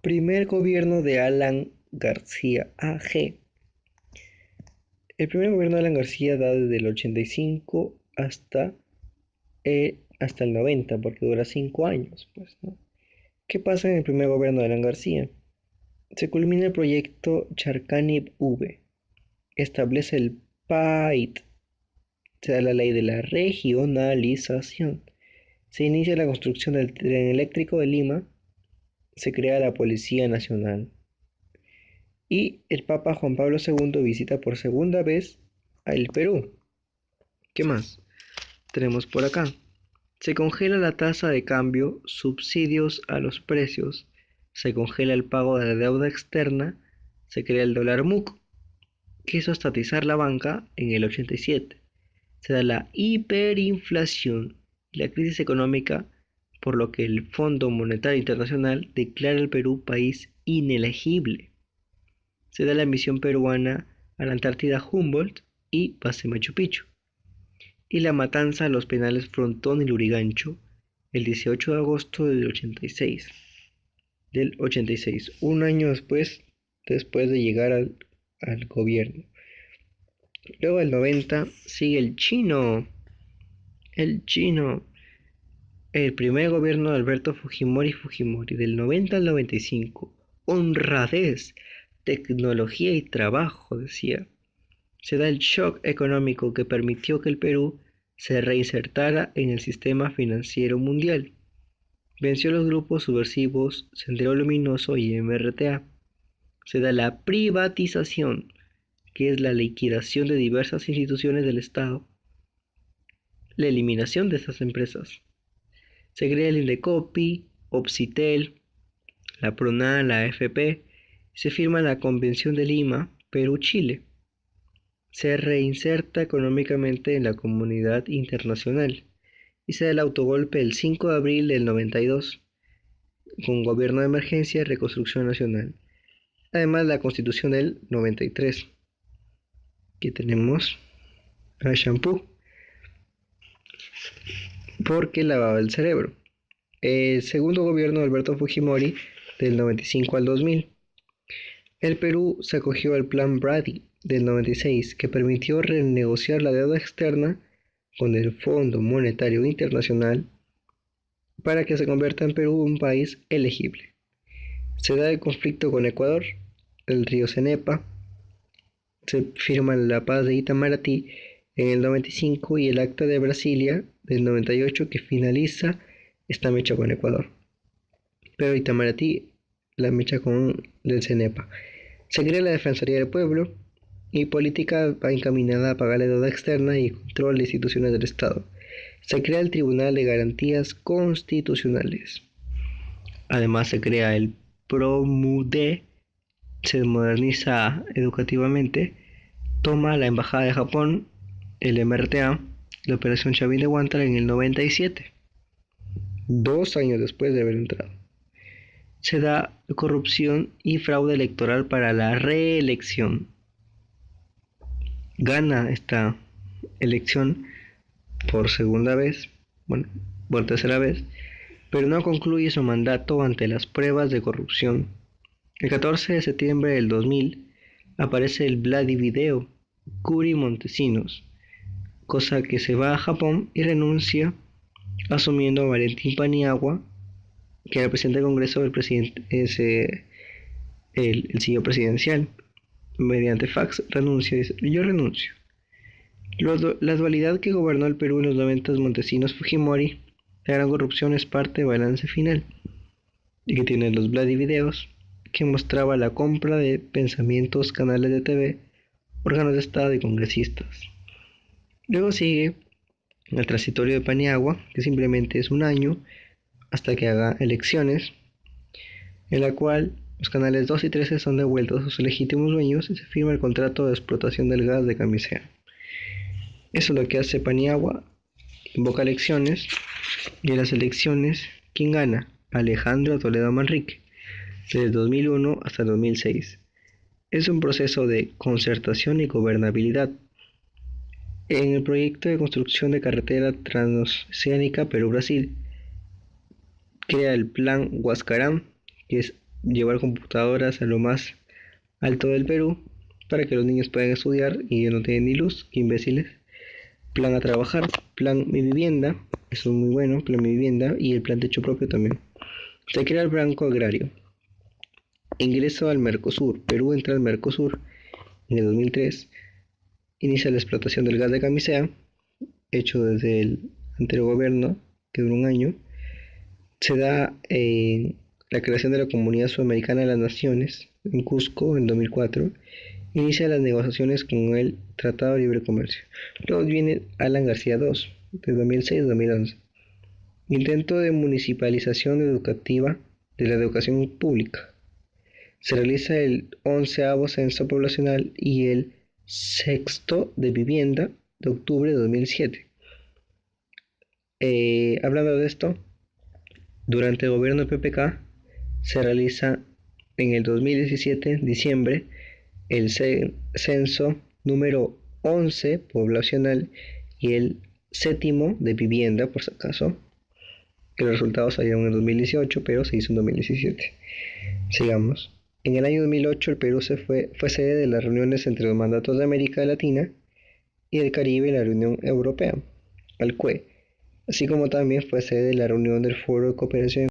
Primer gobierno de Alan García AG. El primer gobierno de Alan García da desde el 85 hasta el 90, porque dura 5 años, pues, ¿no? ¿Qué pasa en el primer gobierno de Alan García? Se culmina el proyecto Charcani-V, establece el PAIT, se da la ley de la regionalización, se inicia la construcción del tren eléctrico de Lima, se crea la Policía Nacional y el Papa Juan Pablo II visita por segunda vez el Perú. ¿Qué más tenemos por acá? Se congela la tasa de cambio, subsidios a los precios, se congela el pago de la deuda externa, se crea el dólar MUC, quiso estatizar la banca en el 87. Se da la hiperinflación y la crisis económica, por lo que el Fondo Monetario Internacional declara al Perú país inelegible. Se da la misión peruana a la Antártida Humboldt y base Machu Picchu. Y la matanza a los penales Frontón y Lurigancho el 18 de agosto del 86. Un año después de llegar al gobierno. Luego del 90 sigue el chino. El primer gobierno de Alberto Fujimori del 90 al 95. Honradez, tecnología y trabajo, decía. Se da el shock económico que permitió que el Perú se reinsertara en el sistema financiero mundial. Venció a los grupos subversivos Sendero Luminoso y MRTA. Se da la privatización, que es la liquidación de diversas instituciones del Estado, la eliminación de estas empresas. Se crea el Indecopi, Opsitel, la PRONA, la AFP, se firma la Convención de Lima, Perú-Chile. Se reinserta económicamente en la comunidad internacional y se da el autogolpe el 5 de abril del 92, con gobierno de emergencia y reconstrucción nacional. Además, la Constitución del 93, que tenemos a shampoo, porque lavaba el cerebro. El segundo gobierno de Alberto Fujimori del 95 al 2000. El Perú se acogió al Plan Brady del 96, que permitió renegociar la deuda externa con el Fondo Monetario Internacional para que se convierta en Perú un país elegible. Se da el conflicto con Ecuador, el río Cenepa, se firma la paz de Itamaraty en el 95 y el Acta de Brasilia del 98 que finaliza esta mecha con Ecuador. Pero Itamaraty la mecha con el Cenepa. Se crea la Defensoría del Pueblo y política va encaminada a pagar la deuda externa y control de instituciones del Estado. Se crea el Tribunal de Garantías Constitucionales. Además se crea el PROMUDE, se moderniza educativamente, toma la Embajada de Japón, el MRTA, la Operación Chavín de Huántar en el 97, 2 años después de haber entrado. Se da corrupción y fraude electoral para la reelección. Gana esta elección por segunda vez, por tercera vez, pero no concluye su mandato ante las pruebas de corrupción. El 14 de septiembre del 2000 aparece el Vladivideo Curi Montesinos, cosa que se va a Japón y renuncia, asumiendo a Valentín Paniagua, que era presidente del Congreso, el sitio presidencial. Mediante fax renuncia, dice: yo renuncio. La dualidad que gobernó el Perú en los 90, Montesinos Fujimori, la gran corrupción es parte de balance final, y que tiene los Vladivideos, que mostraba la compra de pensamientos, canales de TV, órganos de Estado y congresistas. Luego sigue el transitorio de Paniagua, que simplemente es un año hasta que haga elecciones, en la cual los canales 2 y 13 son devueltos a sus legítimos dueños y se firma el contrato de explotación del gas de Camisea. Eso es lo que hace Paniagua, invoca elecciones, y en las elecciones, ¿quién gana? Alejandro Toledo Manrique, desde 2001 hasta 2006. Es un proceso de concertación y gobernabilidad. En el proyecto de construcción de carretera transoceánica Perú-Brasil, crea el Plan Huascarán, que es llevar computadoras a lo más alto del Perú para que los niños puedan estudiar y ellos no tienen ni luz, qué imbéciles. Plan a trabajar, plan Mi Vivienda, eso es muy bueno, plan Mi Vivienda y el plan Techo Propio también. Se crea el Banco Agrario. Ingreso al Mercosur. Perú entra al Mercosur en el 2003. Inicia la explotación del gas de camisea, hecho desde el anterior gobierno, que duró un año. Se da la creación de la Comunidad Sudamericana de las Naciones en Cusco en 2004. Inicia las negociaciones con el Tratado de Libre Comercio. Luego viene Alan García II, de 2006 a 2011. Intento de municipalización educativa de la educación pública. Se realiza el 11º censo poblacional y el sexto de vivienda de octubre de 2007. Hablando de esto, durante el gobierno de PPK se realiza en el 2017, diciembre, el censo número 11 poblacional y el séptimo de vivienda, por si acaso. Los resultados salieron en 2018, pero se hizo en 2017. Sigamos. En el año 2008 el Perú fue sede de las reuniones entre los mandatos de América Latina y del Caribe y la Unión Europea, al CUE, así como también fue sede de la reunión del Foro de Cooperación